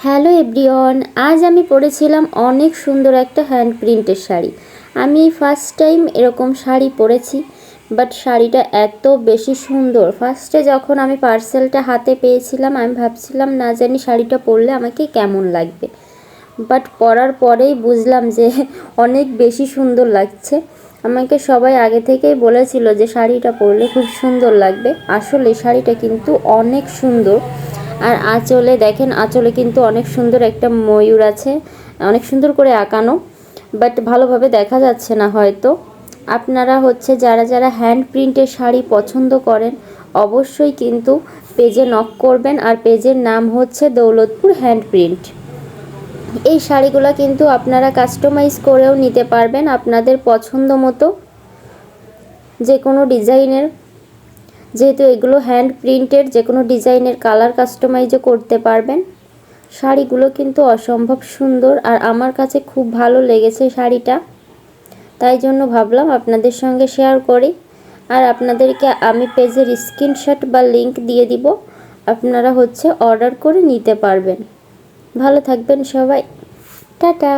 Hello everyone, আজ আমি পরেছিলাম অনেক সুন্দর একটা হ্যান্ড প্রিন্টের শাড়ি। আমি ফার্স্ট টাইম এরকম শাড়ি পরেছি, বাট শাড়িটা এত বেশি সুন্দর। ফার্স্টে যখন আমি পার্সেলটা হাতে পেয়েছিলাম, আমি ভাবছিলাম না জানি শাড়িটা পরলে আমাকে কেমন লাগবে, বাট পরার পরেই বুঝলাম যে অনেক বেশি সুন্দর লাগছে। আমাকে সবাই আগে থেকেই বলেছিল যে শাড়িটা পরলে খুব সুন্দর লাগবে। আসলে শাড়িটা কিন্তু অনেক সুন্দর। আর আঁচলে দেখেন, আঁচলে কিন্তু অনেক সুন্দর একটা ময়ূর আছে, অনেক সুন্দর করে আঁকানো, বাট ভালোভাবে দেখা যাচ্ছে না হয়তো। আপনারা যারা যারা হ্যান্ড প্রিন্টের শাড়ি পছন্দ করেন, অবশ্যই কিন্তু পেজে নক করবেন। আর পেজের নাম হচ্ছে দৌলতপুর হ্যান্ড প্রিন্ট। এই শাড়িগুলো কিন্তু আপনারা কাস্টমাইজ করেও নিতে পারবেন আপনাদের পছন্দ মতো, যে কোনো ডিজাইনের। যেহেতু এগুলো হ্যান্ড প্রিন্টের, যে কোনো ডিজাইনের কালার কাস্টমাইজও করতে পারবেন। শাড়িগুলো কিন্তু অসম্ভব সুন্দর, আর আমার কাছে খুব ভালো লেগেছে শাড়িটা, তাই জন্য ভাবলাম আপনাদের সঙ্গে শেয়ার করি। আর আপনাদেরকে আমি পেজের স্ক্রিনশট বা লিংক দিয়ে দিব, আপনারা অর্ডার করে নিতে পারবেন। ভালো থাকবেন সবাই, টাটা।